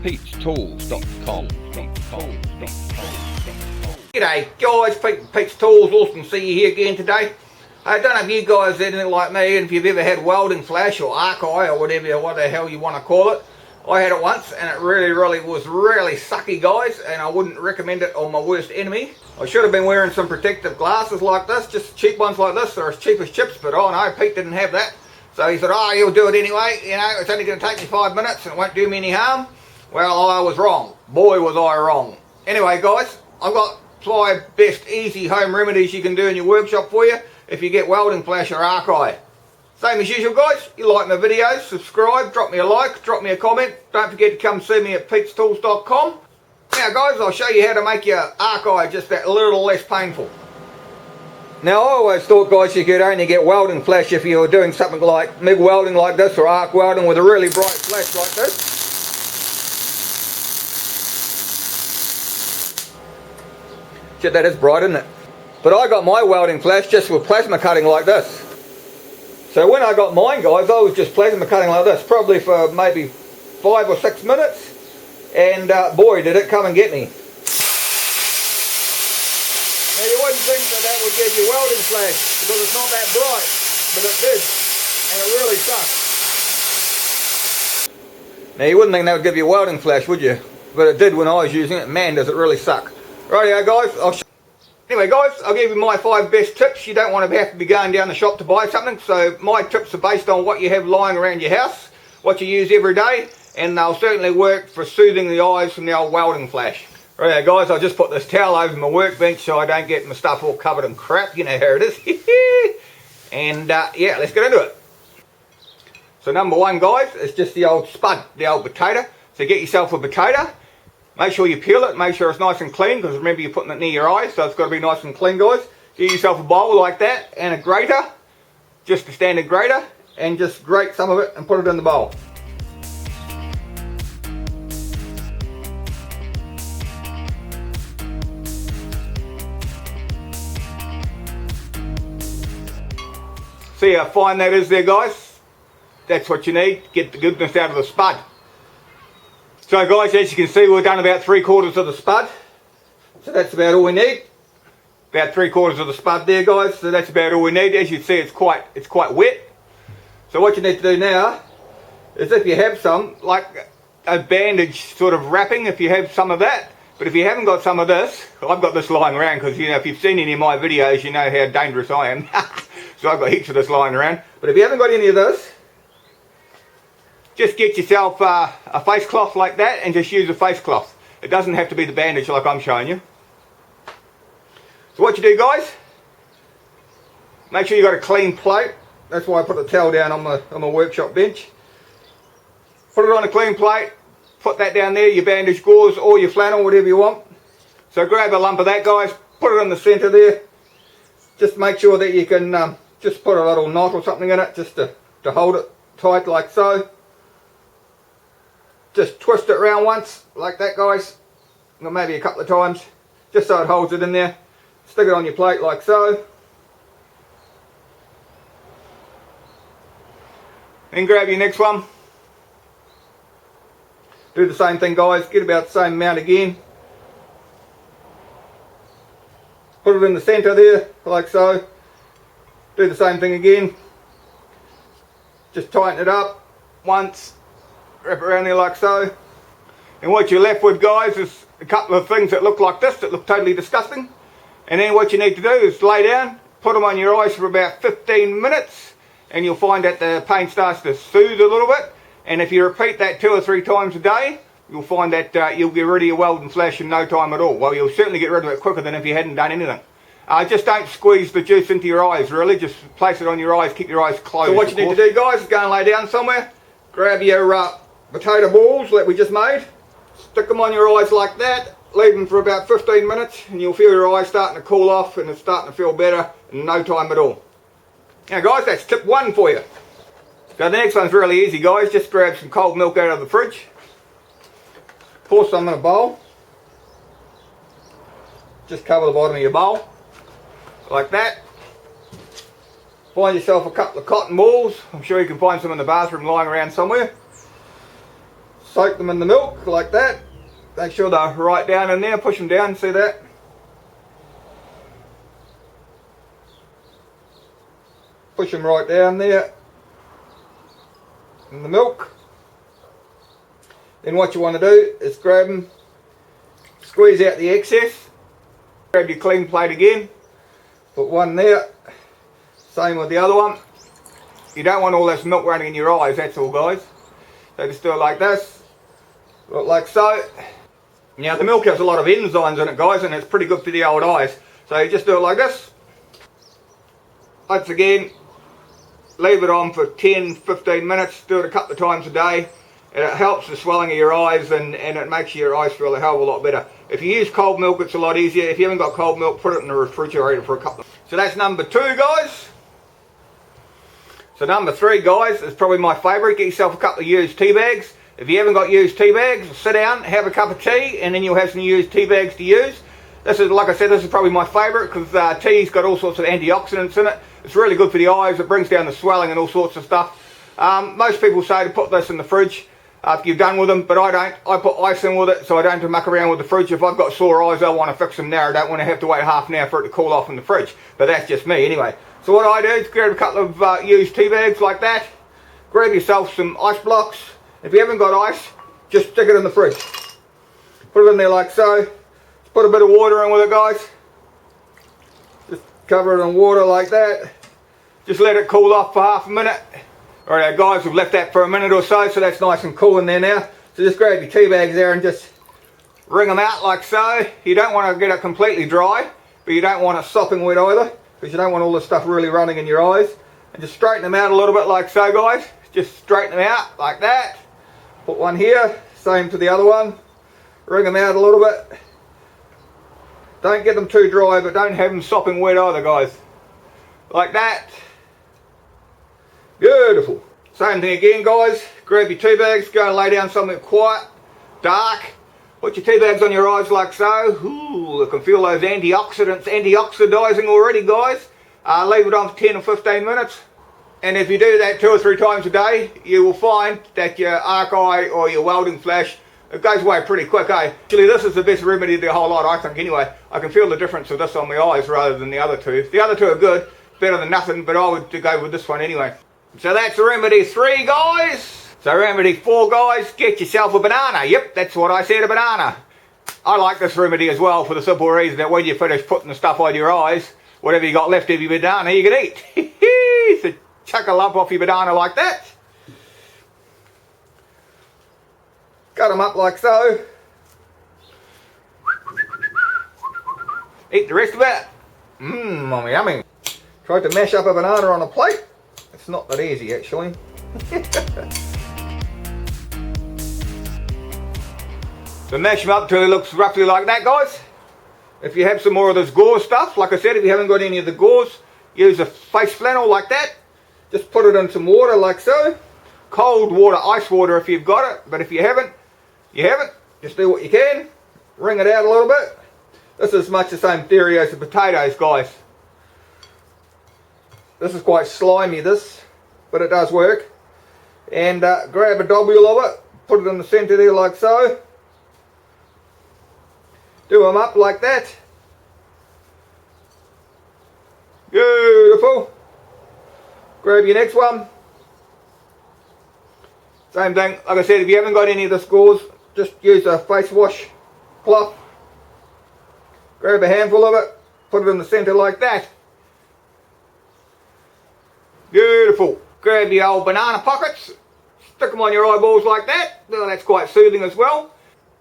Pete'sTools.com. G'day guys, Pete's Tools, awesome to see you here again today. I don't know if you guys are anything like me, and if you've ever had Welding Flash or arc eye or whatever, what the hell you want to call it. I had it once and it really was really sucky, guys, and I wouldn't recommend it on my worst enemy. I should have been wearing some protective glasses like this, just cheap ones like this. They're as cheap as chips, but oh no, Pete didn't have that. So he said, oh, you'll do it anyway, you know, it's only going to take me 5 minutes and it won't do me any harm. Well, I was wrong. Boy, was I wrong. Anyway, guys, I've got 5 best easy home remedies you can do in your workshop for you if you get Welding Flash or arc eye. Same as usual, guys, you like my videos, subscribe, drop me a like, drop me a comment. Don't forget to come see me at Pete'sTools.com. Now guys, I'll show you how to make your arc eye just that little less painful. Now I always thought, guys, you could only get Welding Flash if you were doing something like MIG welding like this or arc welding with a really bright flash like this. Shit, that is bright, isn't it? But I got my Welding Flash just with plasma cutting like this. So when I got mine, guys, I was just plasma cutting like this, probably for maybe 5 or 6 minutes, and boy, did it come and get me. Now you wouldn't think that that would give you Welding Flash, because it's not that bright, but it did, and it really sucked. Now you wouldn't think that would give you Welding Flash, would you? But it did when I was using it. Man, does it really suck. Rightio, guys, Anyway, guys, I'll give you my 5 best tips. You don't want to have to be going down the shop to buy something, so my tips are based on what you have lying around your house, what you use every day, and they'll certainly work for soothing the eyes from the old Welding Flash. Right, guys, I'll just put this towel over my workbench so I don't get my stuff all covered in crap. You know how it is. And yeah, let's get into it. So number 1, guys, is just the old spud, the old potato. So get yourself a potato. Make sure you peel it, make sure it's nice and clean, because remember you're putting it near your eyes, so it's got to be nice and clean, guys. Get yourself a bowl like that and a grater, just a standard grater, and just grate some of it and put it in the bowl. See how fine that is there, guys? That's what you need to get the goodness out of the spud. So guys, as you can see, we've done about 3/4 of the spud. So that's about all we need. About 3/4 of the spud there, guys. So that's about all we need. As you can see, it's quite wet. So what you need to do now is, if you have some, like a bandage sort of wrapping, if you have some of that. But if you haven't got some of this, I've got this lying around, because you know, if you've seen any of my videos, you know how dangerous I am. So I've got heaps of this lying around. But if you haven't got any of this, just get yourself a face cloth like that and just use a face cloth. It doesn't have to be the bandage like I'm showing you. So what you do, guys, make sure you got a clean plate. That's why I put the towel down on my workshop bench. Put it on a clean plate, put that down there, your bandage gauze or your flannel, whatever you want. So grab a lump of that, guys, put it in the centre there. Just make sure that you can just put a little knot or something in it, just to hold it tight like so. Just twist it around once, like that, guys, or maybe a couple of times, just so it holds it in there. Stick it on your plate like so. Then grab your next one. Do the same thing, guys, get about the same amount again. Put it in the centre there, like so. Do the same thing again. Just tighten it up once. Wrap it around there like so. And what you're left with, guys, is a couple of things that look like this, that look totally disgusting. And then what you need to do is lay down, put them on your eyes for about 15 minutes, and you'll find that the pain starts to soothe a little bit. And if you repeat that 2 or 3 times a day, you'll find that you'll get rid of your Welding Flash in no time at all. Well, you'll certainly get rid of it quicker than if you hadn't done anything. Just don't squeeze the juice into your eyes, really. Just place it on your eyes, keep your eyes closed. So what you need to do, guys, is go and lay down somewhere, grab your potato balls that we just made, stick them on your eyes like that, leave them for about 15 minutes, and you'll feel your eyes starting to cool off and it's starting to feel better in no time at all. Now guys, that's tip 1 for you. So the next one's really easy, guys. Just grab some cold milk out of the fridge, pour some in a bowl, just cover the bottom of your bowl like that. Find yourself a couple of cotton balls. I'm sure you can find some in the bathroom lying around somewhere. soak them in the milk like that. Make sure they're right down in there, push them down, see that? Push them right down there in the milk. Then what you want to do is grab them, squeeze out the excess, grab your clean plate again, put one there, same with the other one. You don't want all this milk running in your eyes, that's all guys. So just do it like this, look like so. Now the milk has a lot of enzymes in it guys, and it's pretty good for the old eyes. So you just do it like this. Once again, leave it on for 10-15 minutes, do it a couple of times a day. And it helps the swelling of your eyes, and it makes your eyes feel a hell of a lot better. If you use cold milk, it's a lot easier. If you haven't got cold milk, put it in the refrigerator for a couple of... So that's number 2 guys. So number 3 guys is probably my favourite. Get yourself a couple of used tea bags. If you haven't got used tea bags, sit down, have a cup of tea, and then you'll have some used tea bags to use. This is, like I said, this is probably my favourite because tea's got all sorts of antioxidants in it. It's really good for the eyes. It brings down the swelling and all sorts of stuff. Most people say to put this in the fridge after you've done with them, but I don't. I put ice in with it so I don't have to muck around with the fridge. If I've got sore eyes, I want to fix them now. I don't want to have to wait half an hour for it to cool off in the fridge. But that's just me anyway. So what I do is grab a couple of used tea bags like that. Grab yourself some ice blocks. If you haven't got ice, just stick it in the fridge. Put it in there like so. Put a bit of water in with it guys. Just cover it in water like that. Just let it cool off for half a minute. Alright guys, we've left that for a minute or so, so that's nice and cool in there now. So just grab your tea bags there and just wring them out like so. You don't want to get it completely dry, but you don't want it sopping wet either, because you don't want all this stuff really running in your eyes. And just straighten them out a little bit like so guys. Just straighten them out like that. Put one here, same to the other one. Wring them out a little bit. Don't get them too dry, but don't have them sopping wet either guys. Like that. Beautiful. Same thing again guys. Grab your tea bags, go and lay down somewhere quiet, dark. Put your tea bags on your eyes like so. Ooh, I can feel those antioxidants antioxidizing already guys. Leave it on for 10 or 15 minutes. And if you do that 2 or 3 times a day, you will find that your arc eye or your welding flash, it goes away pretty quick, eh? Actually, this is the best remedy of the whole lot, I think, anyway. I can feel the difference of this on my eyes rather than the other two. The other two are good, better than nothing, but I would go with this one anyway. So that's remedy 3, guys. So remedy 4, guys, get yourself a banana. Yep, that's what I said, a banana. I like this remedy as well for the simple reason that when you finish putting the stuff on your eyes, whatever you got left of your banana, you can eat. So chuck a lump off your banana like that. Cut them up like so. Eat the rest of it. Mmm, yummy. Tried to mash up a banana on a plate. It's not that easy actually. So mash them up till it looks roughly like that, guys. If you have some more of this gauze stuff, like I said, if you haven't got any of the gauze, use a face flannel like that. Just put it in some water like so. Cold water, ice water if you've got it, but if you haven't, you haven't. Just do what you can. Wring it out a little bit. This is much the same theory as the potatoes, guys. This is quite slimy, this, but it does work. And grab a dobule of it, put it in the centre there like so. Do them up like that. Beautiful. Grab your next one. Same thing, like I said, if you haven't got any of this gauze, just use a face wash cloth. Grab a handful of it, put it in the centre like that. Beautiful. Grab your old banana pockets, stick them on your eyeballs like that. Well, that's quite soothing as well.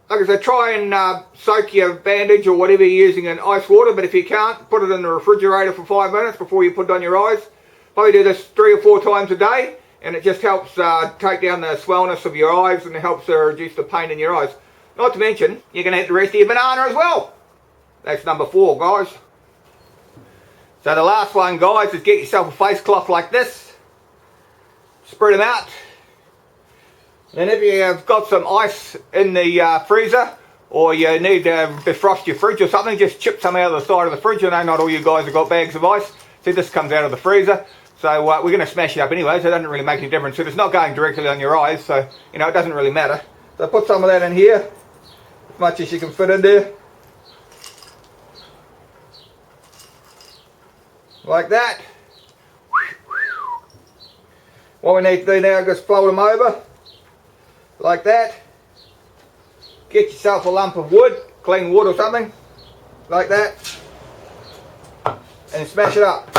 Like I said, try and soak your bandage or whatever you're using in ice water, but if you can't, put it in the refrigerator for 5 minutes before you put it on your eyes. Probably do this 3 or 4 times a day, and it just helps take down the swellness of your eyes, and it helps reduce the pain in your eyes. Not to mention, you can eat the rest of your banana as well. That's number 4, guys. So the last one, guys, is get yourself a face cloth like this. Spread them out. And if you have got some ice in the freezer, or you need to defrost your fridge or something, just chip some out of the side of the fridge. I know not all you guys have got bags of ice. See, this comes out of the freezer. So we're going to smash it up anyway, so it doesn't really make any difference. So it's not going directly on your eyes, so, you know, it doesn't really matter. So put some of that in here, as much as you can fit in there. Like that. What we need to do now is just fold them over, like that. Get yourself a lump of wood, clean wood or something, like that, and smash it up.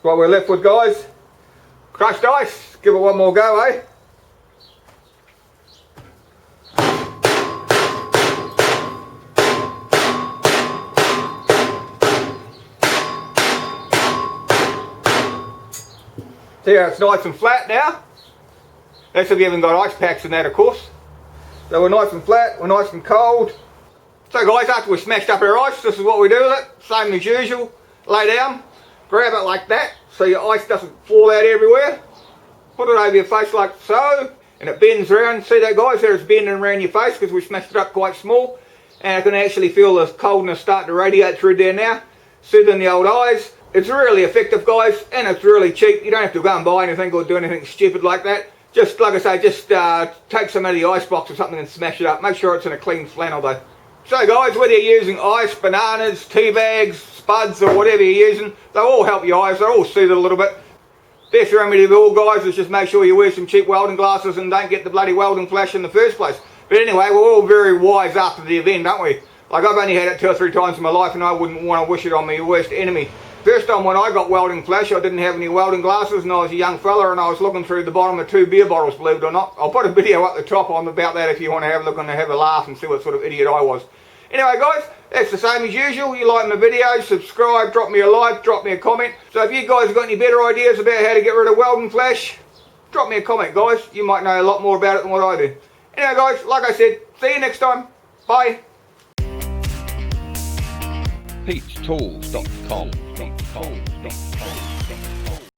What we're left with, guys, crushed ice. Give it one more go, eh? See how it's nice and flat now? That's if you haven't got ice packs in that, of course. So we're nice and flat, we're nice and cold. So guys, after we've smashed up our ice, this is what we do with it. Same as usual. Lay down, grab it like that, so your ice doesn't fall out everywhere. Put it over your face like so, and it bends around. See that, guys? There it's bending around your face because we smashed it up quite small. And I can actually feel the coldness starting to radiate through there now, soothing the old eyes. It's really effective, guys, and it's really cheap. You don't have to go and buy anything or do anything stupid like that. Just, like I say, just take some out of the ice box or something and smash it up. Make sure it's in a clean flannel though. So guys, whether you're using ice, bananas, tea bags, spuds or whatever you're using, they'll all help your eyes. They'll all soothe it a little bit. Best remedy of all, guys, is just make sure you wear some cheap welding glasses and don't get the bloody welding flash in the first place. But anyway, we're all very wise after the event, aren't we? Like, I've only had it 2 or 3 times in my life and I wouldn't want to wish it on my worst enemy. First time when I got welding flash, I didn't have any welding glasses and I was a young fella and I was looking through the bottom of 2 beer bottles, believe it or not. I'll put a video up the top on about that if you want to have a look and have a laugh and see what sort of idiot I was. Anyway guys, that's the same as usual. You like my videos, subscribe, drop me a like, drop me a comment. So if you guys have got any better ideas about how to get rid of welding flash, drop me a comment, guys. You might know a lot more about it than what I do. Anyway guys, like I said, see you next time. Bye. Pete'sTools.com